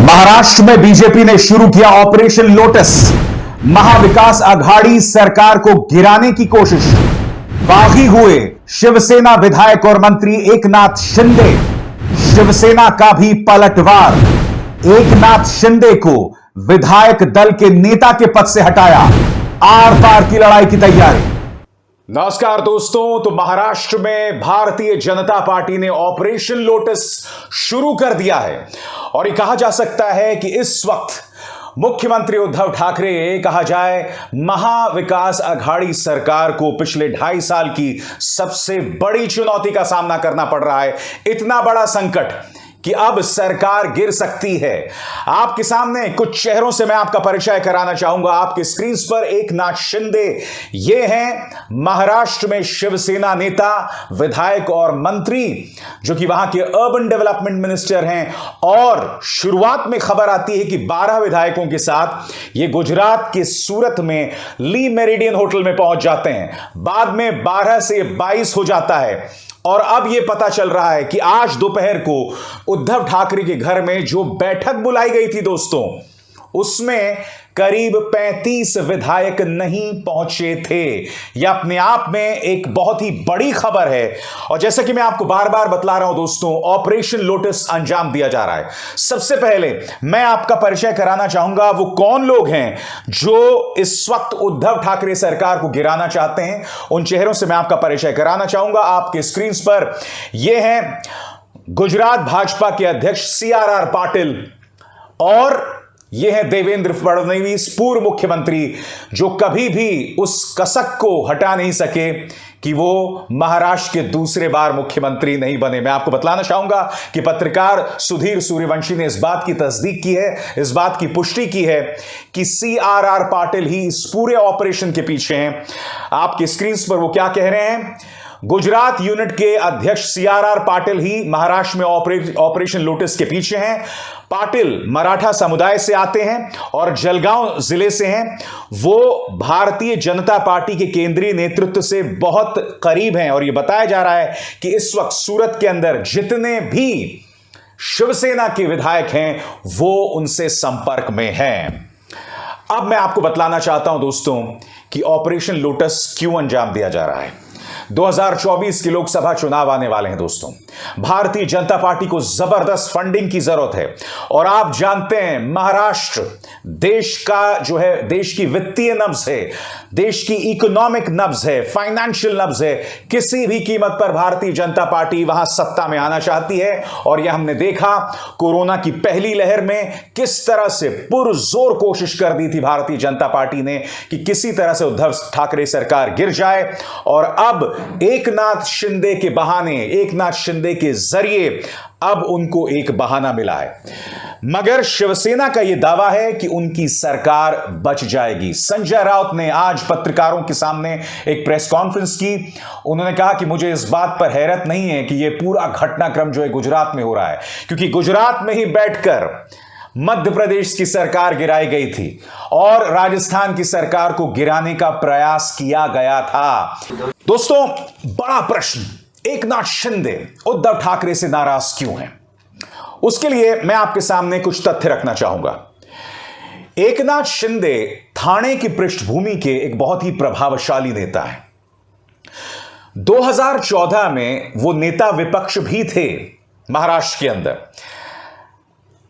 महाराष्ट्र में बीजेपी ने शुरू किया ऑपरेशन लोटस। महाविकास आघाड़ी सरकार को गिराने की कोशिश। बागी हुए शिवसेना विधायक और मंत्री एकनाथ शिंदे। शिवसेना का भी पलटवार। एकनाथ शिंदे को विधायक दल के नेता के पद से हटाया। आर पार की लड़ाई की तैयारी। नमस्कार दोस्तों, तो महाराष्ट्र में भारतीय जनता पार्टी ने ऑपरेशन लोटस शुरू कर दिया है और ये कहा जा सकता है कि इस वक्त मुख्यमंत्री उद्धव ठाकरे, कहा जाए महाविकास आघाड़ी सरकार को पिछले 2.5 साल की सबसे बड़ी चुनौती का सामना करना पड़ रहा है। इतना बड़ा संकट कि अब सरकार गिर सकती है। आपके सामने कुछ चेहरों से मैं आपका परिचय कराना चाहूंगा। आपके स्क्रीन पर एकनाथ शिंदे, ये हैं महाराष्ट्र में शिवसेना नेता, विधायक और मंत्री, जो कि वहां के अर्बन डेवलपमेंट मिनिस्टर हैं। और शुरुआत में खबर आती है कि 12 विधायकों के साथ ये गुजरात के सूरत में ली मेरिडियन होटल में पहुंच जाते हैं। बाद में 12 से 22 हो जाता है और अब यह पता चल रहा है कि आज दोपहर को उद्धव ठाकरे के घर में जो बैठक बुलाई गई थी दोस्तों, उसमें करीब 35 विधायक नहीं पहुंचे थे। यह अपने आप में एक बहुत ही बड़ी खबर है और जैसा कि मैं आपको बार बार बतला रहा हूं दोस्तों, ऑपरेशन लोटस अंजाम दिया जा रहा है। सबसे पहले मैं आपका परिचय कराना चाहूंगा वो कौन लोग हैं जो इस वक्त उद्धव ठाकरे सरकार को गिराना चाहते हैं। उन चेहरों से मैं आपका परिचय कराना चाहूंगा। आपके स्क्रीन पर यह हैं गुजरात भाजपा के अध्यक्ष CRR पाटिल और यह है देवेंद्र फडणवीस, पूर्व मुख्यमंत्री, जो कभी भी उस कसक को हटा नहीं सके कि वो महाराष्ट्र के दूसरे बार मुख्यमंत्री नहीं बने। मैं आपको बतलाना चाहूंगा कि पत्रकार सुधीर सूर्यवंशी ने इस बात की तस्दीक की है, इस बात की पुष्टि की है कि CRR पाटिल ही इस पूरे ऑपरेशन के पीछे हैं। आपके स्क्रीन पर वो क्या कह रहे हैं। गुजरात यूनिट के अध्यक्ष CRR पाटिल ही महाराष्ट्र में ऑपरेशन लोटस के पीछे हैं। पाटिल मराठा समुदाय से आते हैं और जलगांव जिले से हैं। वो भारतीय जनता पार्टी के केंद्रीय नेतृत्व से बहुत करीब हैं और यह बताया जा रहा है कि इस वक्त सूरत के अंदर जितने भी शिवसेना के विधायक हैं वो उनसे संपर्क में हैं। अब मैं आपको बतलाना चाहता हूं दोस्तों कि ऑपरेशन लोटस क्यों अंजाम दिया जा रहा है। 2024 के लोकसभा चुनाव आने वाले हैं दोस्तों। भारतीय जनता पार्टी को जबरदस्त फंडिंग की जरूरत है और आप जानते हैं महाराष्ट्र देश का जो है, देश की वित्तीय नब्ज है, देश की इकोनॉमिक नब्ज है, फाइनेंशियल नब्ज है। किसी भी कीमत पर भारतीय जनता पार्टी वहां सत्ता में आना चाहती है और यह हमने देखा कोरोना की पहली लहर में किस तरह से पुरजोर कोशिश कर दी थी भारतीय जनता पार्टी ने कि किसी तरह से उद्धव ठाकरे सरकार गिर जाए। और अब एकनाथ शिंदे के बहाने, एकनाथ शिंदे के जरिए अब उनको एक बहाना मिला है। मगर शिवसेना का यह दावा है कि उनकी सरकार बच जाएगी। संजय राउत ने आज पत्रकारों के सामने एक प्रेस कॉन्फ्रेंस की। उन्होंने कहा कि मुझे इस बात पर हैरत नहीं है कि यह पूरा घटनाक्रम जो है गुजरात में हो रहा है, क्योंकि गुजरात में ही बैठकर मध्य प्रदेश की सरकार गिराई गई थी और राजस्थान की सरकार को गिराने का प्रयास किया गया था। दोस्तों, बड़ा प्रश्न, एकनाथ शिंदे उद्धव ठाकरे से नाराज क्यों हैं? उसके लिए मैं आपके सामने कुछ तथ्य रखना चाहूंगा। एकनाथ शिंदे ठाणे की पृष्ठभूमि के एक बहुत ही प्रभावशाली नेता हैं। 2014 में वो नेता विपक्ष भी थे महाराष्ट्र के अंदर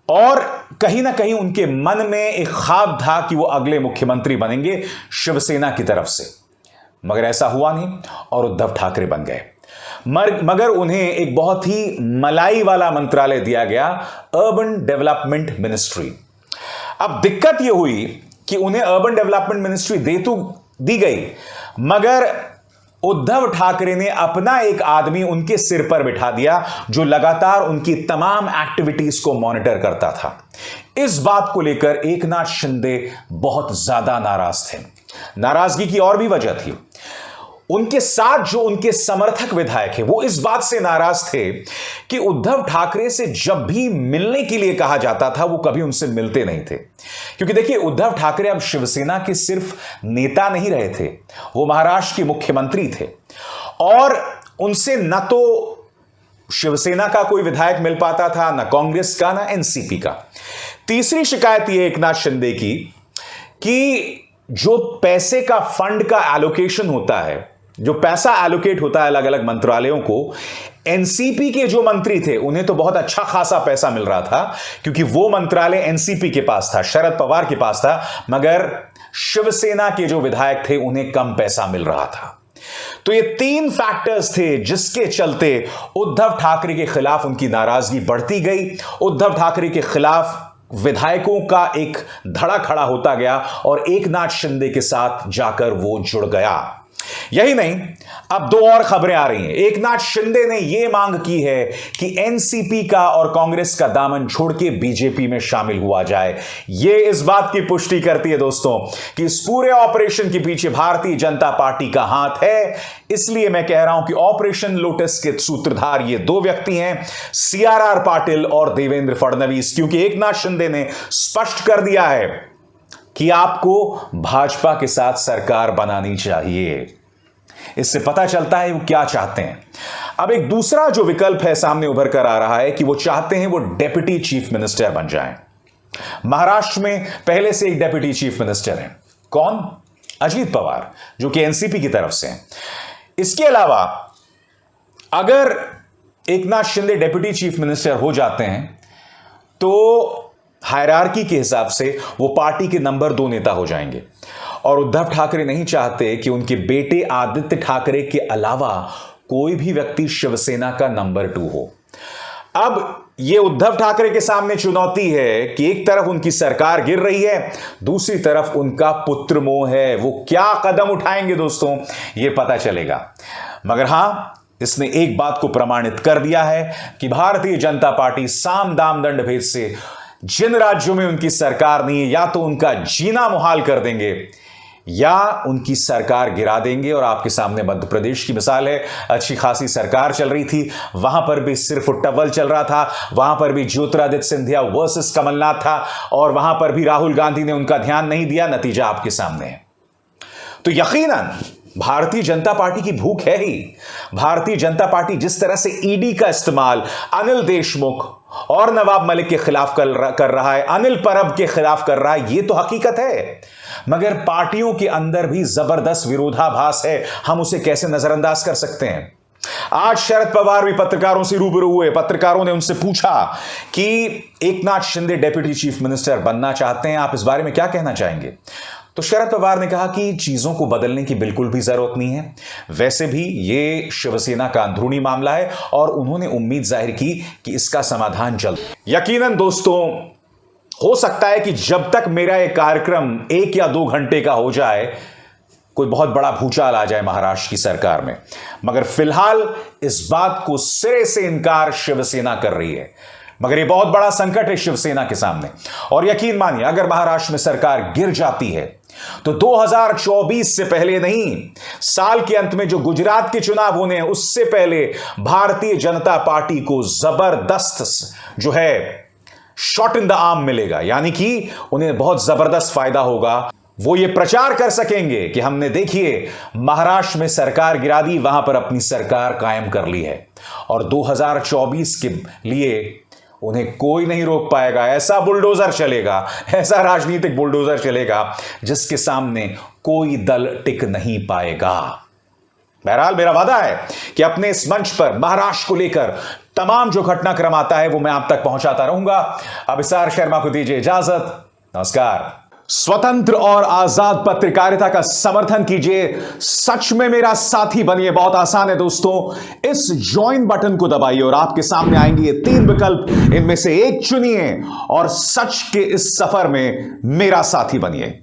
और कहीं ना कहीं उनके मन में एक ख्वाब था कि वो अगले मुख्यमंत्री बनेंगे शिवसेना की तरफ से, मगर ऐसा हुआ नहीं और उद्धव ठाकरे बन गए। मगर उन्हें एक बहुत ही मलाई वाला मंत्रालय दिया गया, अर्बन डेवलपमेंट मिनिस्ट्री। अब दिक्कत यह हुई कि उन्हें अर्बन डेवलपमेंट मिनिस्ट्री दी गई, मगर उद्धव ठाकरे ने अपना एक आदमी उनके सिर पर बिठा दिया जो लगातार उनकी तमाम एक्टिविटीज को मॉनिटर करता था। इस बात को लेकर एकनाथ शिंदे बहुत ज्यादा नाराज थे। नाराजगी की और भी वजह थी। उनके साथ जो उनके समर्थक विधायक हैं वो इस बात से नाराज थे कि उद्धव ठाकरे से जब भी मिलने के लिए कहा जाता था वो कभी उनसे मिलते नहीं थे। क्योंकि देखिए, उद्धव ठाकरे अब शिवसेना के सिर्फ नेता नहीं रहे थे, वो महाराष्ट्र के मुख्यमंत्री थे और उनसे न तो शिवसेना का कोई विधायक मिल पाता था, ना कांग्रेस का, ना एनसीपी का। तीसरी शिकायत यह एकनाथ शिंदे की कि जो पैसे का फंड का एलोकेशन होता है, जो पैसा एलोकेट होता है अलग अलग मंत्रालयों को, एनसीपी के जो मंत्री थे उन्हें तो बहुत अच्छा खासा पैसा मिल रहा था क्योंकि वो मंत्रालय एनसीपी के पास था, शरद पवार के पास था, मगर शिवसेना के जो विधायक थे उन्हें कम पैसा मिल रहा था। तो ये तीन फैक्टर्स थे जिसके चलते उद्धव ठाकरे के खिलाफ उनकी नाराजगी बढ़ती गई। उद्धव ठाकरे के खिलाफ विधायकों का एक धड़ा खड़ा होता गया और एकनाथ शिंदे के साथ जाकर वो जुड़ गया। यही नहीं, अब दो और खबरें आ रही हैं। एकनाथ शिंदे ने यह मांग की है कि एनसीपी का और कांग्रेस का दामन छोड़ के बीजेपी में शामिल हुआ जाए। यह इस बात की पुष्टि करती है दोस्तों कि इस पूरे ऑपरेशन के पीछे भारतीय जनता पार्टी का हाथ है। इसलिए मैं कह रहा हूं कि ऑपरेशन लोटस के सूत्रधार ये दो व्यक्ति हैं, सीआरआर पाटिल और देवेंद्र फडणवीस, क्योंकि एकनाथ शिंदे ने स्पष्ट कर दिया है कि आपको भाजपा के साथ सरकार बनानी चाहिए। इससे पता चलता है वो क्या चाहते हैं। अब एक दूसरा जो विकल्प है सामने उभर कर आ रहा है कि वो चाहते हैं वो डेप्यूटी चीफ मिनिस्टर बन जाएं। महाराष्ट्र में पहले से एक डेप्यूटी चीफ मिनिस्टर हैं। कौन? अजीत पवार, जो कि एनसीपी की तरफ से हैं। इसके अलावा अगर Eknath Shinde deputy chief minister हो जाते हैं तो हायरार्की के हिसाब से वो पार्टी के नंबर 2 नेता हो जाएंगे और उद्धव ठाकरे नहीं चाहते कि उनके बेटे आदित्य ठाकरे के अलावा कोई भी व्यक्ति शिवसेना का नंबर 2 हो। अब ये उद्धव ठाकरे के सामने चुनौती है कि एक तरफ उनकी सरकार गिर रही है, दूसरी तरफ उनका पुत्र मोह है। वो क्या कदम उठाएंगे दोस्तों, ये पता चलेगा। मगर हां, इसने एक बात को प्रमाणित कर दिया है कि भारतीय जनता पार्टी साम दाम दंड भेद से जिन राज्यों में उनकी सरकार नहीं है, या तो उनका जीना मुहाल कर देंगे या उनकी सरकार गिरा देंगे। और आपके सामने मध्य प्रदेश की मिसाल है। अच्छी खासी सरकार चल रही थी, वहां पर भी सिर्फ टवल चल रहा था, वहां पर भी ज्योतिरादित्य सिंधिया वर्सेस कमलनाथ था और वहां पर भी राहुल गांधी ने उनका ध्यान नहीं दिया। नतीजा आपके सामने है। तो यकीनन भारतीय जनता पार्टी की भूख है ही। भारतीय जनता पार्टी जिस तरह से ईडी का इस्तेमाल अनिल देशमुख और नवाब मलिक के खिलाफ कर रहा है, अनिल परब के खिलाफ कर रहा है, यह तो हकीकत है। मगर पार्टियों के अंदर भी जबरदस्त विरोधाभास है, हम उसे कैसे नजरअंदाज कर सकते हैं। आज शरद पवार भी पत्रकारों से रूबरू हुए। पत्रकारों ने उनसे पूछा कि Eknath Shinde deputy chief minister बनना चाहते हैं, आप इस बारे में क्या कहना चाहेंगे? तो शरद पवार ने कहा कि चीजों को बदलने की बिल्कुल भी जरूरत नहीं है। वैसे भी ये शिवसेना का अंदरूनी मामला है और उन्होंने उम्मीद जाहिर की कि इसका समाधान जल्द। यकीनन दोस्तों, हो सकता है कि जब तक मेरा यह कार्यक्रम 1 या 2 घंटे का हो जाए, कोई बहुत बड़ा भूचाल आ जाए महाराष्ट्र की सरकार में। मगर फिलहाल इस बात को सिरे से इनकार शिवसेना कर रही है। मगर यह बहुत बड़ा संकट है शिवसेना के सामने। और यकीन मानिए, अगर महाराष्ट्र में सरकार गिर जाती है तो 2024 से पहले नहीं, साल के अंत में जो गुजरात के चुनाव होने हैं उससे पहले भारतीय जनता पार्टी को जबरदस्त जो है शॉट इन द आर्म मिलेगा। यानी कि उन्हें बहुत जबरदस्त फायदा होगा। वो ये प्रचार कर सकेंगे कि हमने देखिए महाराष्ट्र में सरकार गिरा दी, वहां पर अपनी सरकार कायम कर ली है और 2024 के लिए उन्हें कोई नहीं रोक पाएगा। ऐसा बुलडोजर चलेगा, ऐसा राजनीतिक बुलडोजर चलेगा जिसके सामने कोई दल टिक नहीं पाएगा। बहरहाल मेरा वादा है कि अपने इस मंच पर महाराष्ट्र को लेकर तमाम जो घटनाक्रम आता है वो मैं आप तक पहुंचाता रहूंगा। अभिसार शर्मा को दीजिए इजाजत। नमस्कार। स्वतंत्र और आजाद पत्रकारिता का समर्थन कीजिए, सच में मेरा साथी बनिए। बहुत आसान है दोस्तों, इस ज्वाइन बटन को दबाइए और आपके सामने आएंगे ये 3 विकल्प, इनमें से एक चुनिए और सच के इस सफर में मेरा साथी बनिए।